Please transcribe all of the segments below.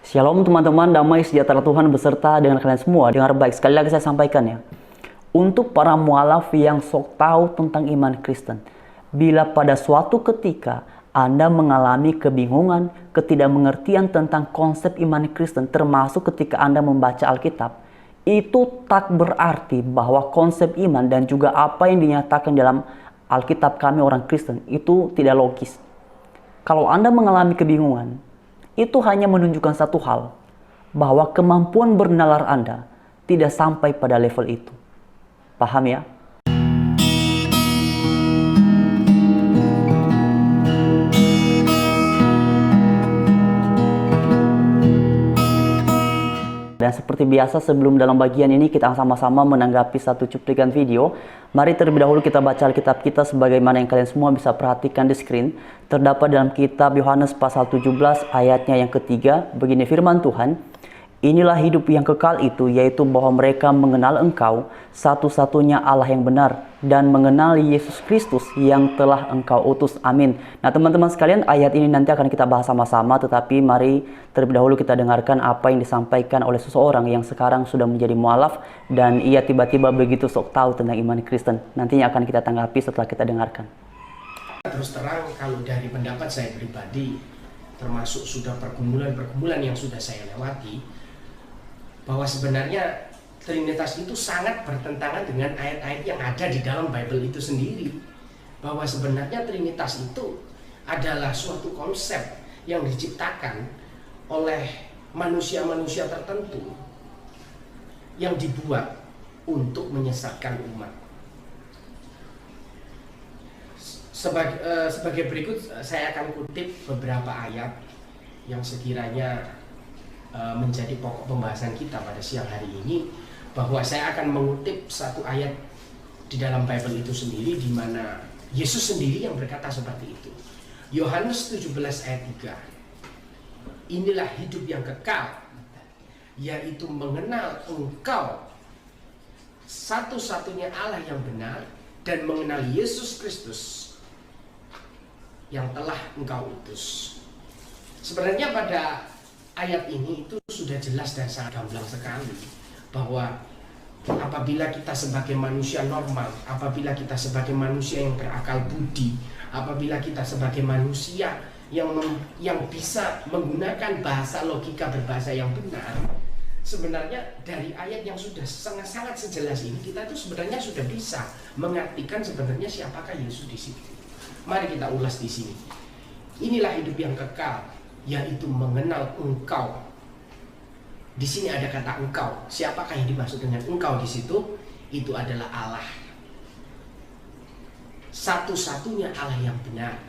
Shalom teman-teman, damai sejahtera Tuhan beserta dengan kalian semua. Dengar baik, sekali lagi saya sampaikan ya. Untuk para mualaf yang sok tahu tentang iman Kristen, bila pada suatu ketika Anda mengalami kebingungan, ketidakmengertian tentang konsep iman Kristen, termasuk ketika Anda membaca Alkitab, itu tak berarti bahwa konsep iman dan juga apa yang dinyatakan dalam Alkitab kami orang Kristen itu tidak logis. Kalau Anda mengalami kebingungan, itu hanya menunjukkan satu hal, bahwa kemampuan bernalar Anda tidak sampai pada level itu. Paham ya? Dan seperti biasa sebelum dalam bagian ini kita sama-sama menanggapi satu cuplikan video. Mari terlebih dahulu kita baca Alkitab kita sebagaimana yang kalian semua bisa perhatikan di screen. Terdapat dalam kitab Yohanes pasal 17 ayatnya yang ketiga. Begini firman Tuhan. Inilah hidup yang kekal itu, yaitu bahwa mereka mengenal Engkau, satu-satunya Allah yang benar, dan mengenal Yesus Kristus yang telah Engkau utus. Amin. Nah teman-teman sekalian, ayat ini nanti akan kita bahas sama-sama, tetapi mari terlebih dahulu kita dengarkan apa yang disampaikan oleh seseorang yang sekarang sudah menjadi mualaf, dan ia tiba-tiba begitu sok tahu tentang iman Kristen. Nantinya akan kita tanggapi setelah kita dengarkan. Terus terang, kalau dari pendapat saya pribadi, termasuk sudah pergumulan-pergumulan yang sudah saya lewati, bahwa sebenarnya Trinitas itu sangat bertentangan dengan ayat-ayat yang ada di dalam Bible itu sendiri. Bahwa sebenarnya Trinitas itu adalah suatu konsep yang diciptakan oleh manusia-manusia tertentu yang dibuat untuk menyesatkan umat. Sebagai berikut saya akan kutip beberapa ayat yang sekiranya menjadi pokok pembahasan kita pada siang hari ini, bahwa saya akan mengutip satu ayat di dalam Bible itu sendiri, di mana Yesus sendiri yang berkata seperti itu. Yohanes 17 ayat 3. Inilah hidup yang kekal, yaitu mengenal Engkau, satu-satunya Allah yang benar, dan mengenal Yesus Kristus yang telah Engkau utus. Sebenarnya pada ayat ini itu sudah jelas dan sangat gamblang sekali, bahwa apabila kita sebagai manusia normal, apabila kita sebagai manusia yang berakal budi, apabila kita sebagai manusia yang bisa menggunakan bahasa logika berbahasa yang benar, sebenarnya dari ayat yang sudah sangat sejelas ini, kita itu sebenarnya sudah bisa mengartikan sebenarnya siapakah Yesus di situ. Mari kita ulas di sini. Inilah hidup yang kekal, yaitu mengenal Engkau. Di sini ada kata Engkau. Siapakah yang dimaksud dengan Engkau di situ? Itu adalah Allah. Satu-satunya Allah yang benar.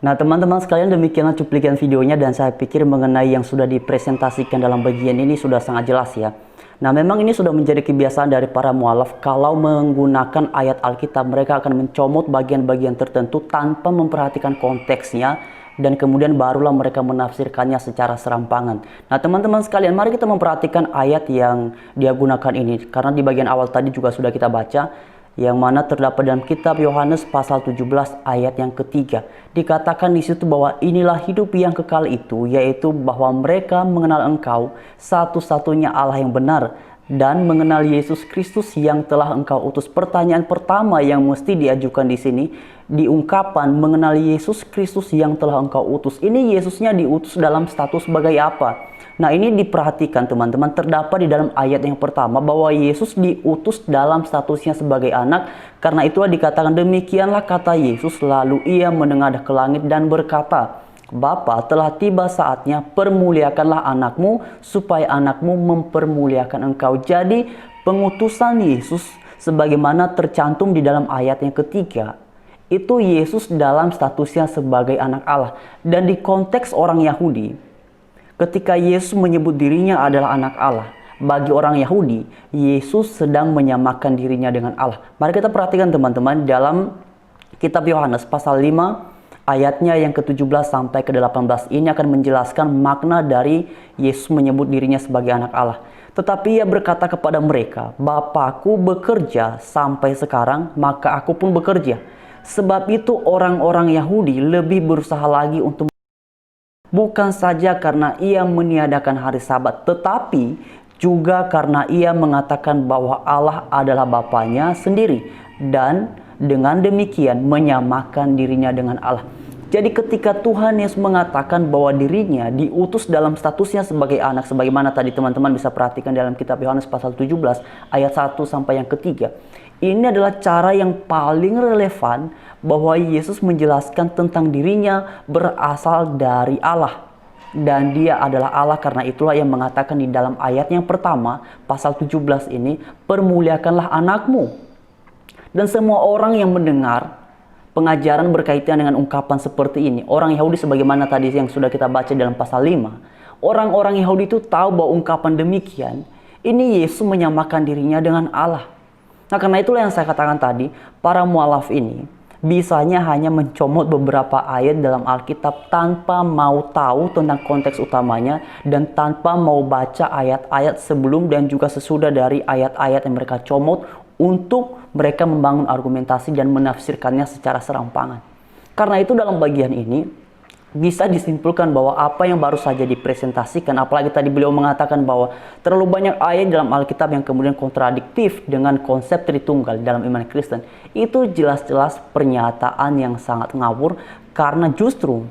Nah teman-teman sekalian, demikianlah cuplikan videonya, dan saya pikir mengenai yang sudah dipresentasikan dalam bagian ini sudah sangat jelas ya. Nah memang ini sudah menjadi kebiasaan dari para mualaf, kalau menggunakan ayat Alkitab mereka akan mencomot bagian-bagian tertentu tanpa memperhatikan konteksnya, dan kemudian barulah mereka menafsirkannya secara serampangan. Nah teman-teman sekalian, mari kita memperhatikan ayat yang dia gunakan ini, karena di bagian awal tadi juga sudah kita baca, yang mana terdapat dalam kitab Yohanes pasal 17 ayat yang ketiga. Dikatakan di situ bahwa inilah hidup yang kekal itu, yaitu bahwa mereka mengenal Engkau, satu-satunya Allah yang benar, dan mengenal Yesus Kristus yang telah Engkau utus. Pertanyaan pertama yang mesti diajukan di sini, diungkapkan mengenal Yesus Kristus yang telah Engkau utus. Ini Yesusnya diutus dalam status sebagai apa? Nah ini diperhatikan teman-teman, terdapat di dalam ayat yang pertama bahwa Yesus diutus dalam statusnya sebagai anak. Karena itulah dikatakan demikianlah kata Yesus, lalu ia menengadah ke langit dan berkata, Bapa, telah tiba saatnya, permuliakanlah anakmu supaya anakmu mempermuliakan engkau. Jadi pengutusan Yesus sebagaimana tercantum di dalam ayat yang ketiga, itu Yesus dalam statusnya sebagai anak Allah. Dan di konteks orang Yahudi, ketika Yesus menyebut dirinya adalah anak Allah, bagi orang Yahudi, Yesus sedang menyamakan dirinya dengan Allah. Mari kita perhatikan teman-teman dalam kitab Yohanes pasal 5 ayatnya yang ke-17 sampai ke-18. Ini akan menjelaskan makna dari Yesus menyebut dirinya sebagai anak Allah. Tetapi ia berkata kepada mereka, Bapakku bekerja sampai sekarang, maka aku pun bekerja. Sebab itu orang-orang Yahudi lebih berusaha lagi untuk Bukan saja karena ia meniadakan hari Sabat, tetapi juga karena ia mengatakan bahwa Allah adalah Bapanya sendiri, dan dengan demikian menyamakan dirinya dengan Allah. Jadi ketika Tuhan Yesus mengatakan bahwa dirinya diutus dalam statusnya sebagai anak, sebagaimana tadi teman-teman bisa perhatikan dalam kitab Yohanes pasal 17 ayat 1 sampai yang ketiga. Ini adalah cara yang paling relevan bahwa Yesus menjelaskan tentang dirinya berasal dari Allah. Dan dia adalah Allah, karena itulah yang mengatakan di dalam ayat yang pertama pasal 17 ini, permuliakanlah anakmu. Dan semua orang yang mendengar pengajaran berkaitan dengan ungkapan seperti ini, orang Yahudi sebagaimana tadi yang sudah kita baca dalam pasal 5, orang-orang Yahudi itu tahu bahwa ungkapan demikian, ini Yesus menyamakan dirinya dengan Allah. Nah, karena itulah yang saya katakan tadi, para mualaf ini bisanya hanya mencomot beberapa ayat dalam Alkitab tanpa mau tahu tentang konteks utamanya dan tanpa mau baca ayat-ayat sebelum dan juga sesudah dari ayat-ayat yang mereka comot untuk mereka membangun argumentasi dan menafsirkannya secara serampangan. Karena itu dalam bagian ini bisa disimpulkan bahwa apa yang baru saja dipresentasikan, apalagi tadi beliau mengatakan bahwa terlalu banyak ayat dalam Alkitab yang kemudian kontradiktif dengan konsep Tritunggal dalam iman Kristen, itu jelas-jelas pernyataan yang sangat ngawur, karena justru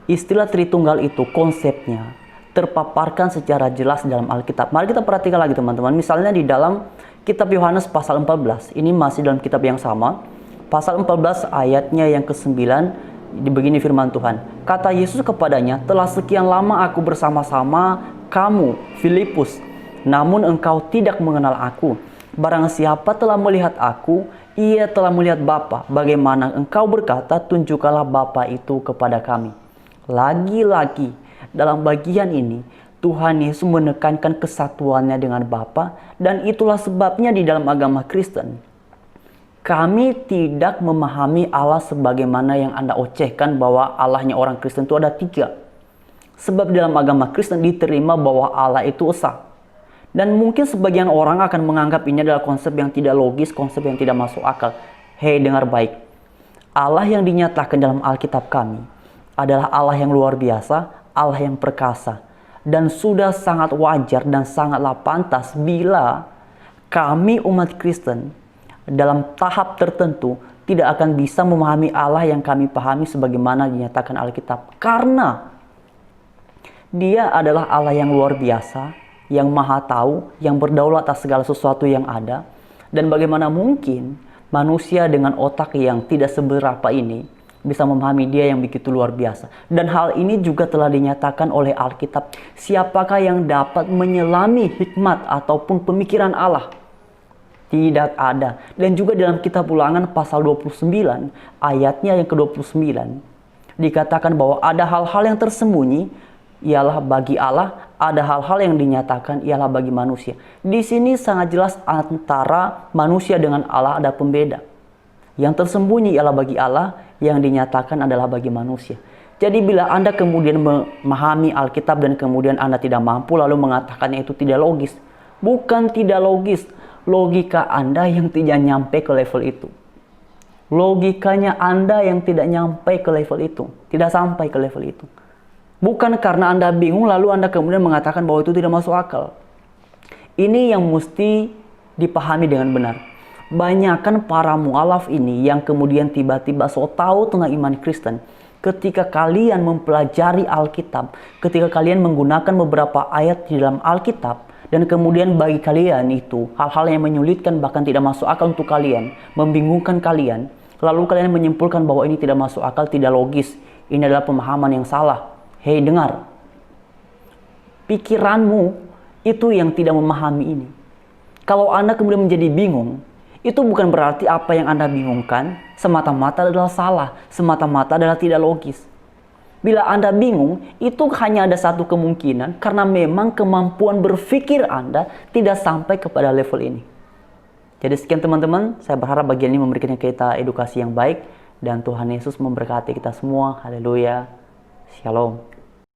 istilah Tritunggal itu konsepnya terpaparkan secara jelas dalam Alkitab. Mari kita perhatikan lagi teman-teman, misalnya di dalam kitab Yohanes pasal 14, ini masih dalam kitab yang sama, pasal 14 ayatnya yang ke-9, begini firman Tuhan. Kata Yesus kepadanya, telah sekian lama aku bersama-sama kamu, Filipus, namun engkau tidak mengenal aku. Barang siapa telah melihat aku, ia telah melihat Bapa. Bagaimana engkau berkata, tunjukkanlah Bapa itu kepada kami. Lagi-lagi dalam bagian ini, Tuhan Yesus menekankan kesatuannya dengan Bapa, dan itulah sebabnya di dalam agama Kristen kami tidak memahami Allah sebagaimana yang Anda ocehkan bahwa Allahnya orang Kristen itu ada 3. Sebab dalam agama Kristen diterima bahwa Allah itu esa. Dan mungkin sebagian orang akan menganggap ini adalah konsep yang tidak logis, konsep yang tidak masuk akal. Hei, dengar baik. Allah yang dinyatakan dalam Alkitab kami adalah Allah yang luar biasa, Allah yang perkasa. Dan sudah sangat wajar dan sangatlah pantas bila kami umat Kristen dalam tahap tertentu tidak akan bisa memahami Allah yang kami pahami sebagaimana dinyatakan Alkitab. Karena Dia adalah Allah yang luar biasa, yang maha tahu, yang berdaulat atas segala sesuatu yang ada. Dan bagaimana mungkin manusia dengan otak yang tidak seberapa ini bisa memahami Dia yang begitu luar biasa. Dan hal ini juga telah dinyatakan oleh Alkitab. Siapakah yang dapat menyelami hikmat ataupun pemikiran Allah? Tidak ada. Dan juga dalam kitab Ulangan pasal 29 ayatnya yang ke-29 dikatakan bahwa ada hal-hal yang tersembunyi ialah bagi Allah, ada hal-hal yang dinyatakan ialah bagi manusia. Di sini sangat jelas antara manusia dengan Allah ada pembeda. Yang tersembunyi ialah bagi Allah, yang dinyatakan adalah bagi manusia. Jadi bila Anda kemudian memahami Alkitab dan kemudian Anda tidak mampu lalu mengatakannya itu tidak logis. Bukan tidak logis, logika Anda yang tidak nyampe ke level itu. Logikanya Anda yang tidak nyampe ke level itu, tidak sampai ke level itu. Bukan karena Anda bingung lalu Anda kemudian mengatakan bahwa itu tidak masuk akal. Ini yang mesti dipahami dengan benar. Banyakan para mualaf ini yang kemudian tiba-tiba so tahu tentang iman Kristen. Ketika kalian mempelajari Alkitab, ketika kalian menggunakan beberapa ayat di dalam Alkitab, dan kemudian bagi kalian itu hal-hal yang menyulitkan bahkan tidak masuk akal untuk kalian, membingungkan kalian, lalu kalian menyimpulkan bahwa ini tidak masuk akal, tidak logis, ini adalah pemahaman yang salah. Hei, dengar. Pikiranmu itu yang tidak memahami ini. Kalau Anda kemudian menjadi bingung, itu bukan berarti apa yang Anda bingungkan semata-mata adalah salah, semata-mata adalah tidak logis. Bila Anda bingung, itu hanya ada satu kemungkinan karena memang kemampuan berpikir Anda tidak sampai kepada level ini. Jadi sekian teman-teman, saya berharap bagian ini memberikan kita edukasi yang baik dan Tuhan Yesus memberkati kita semua. Haleluya. Shalom.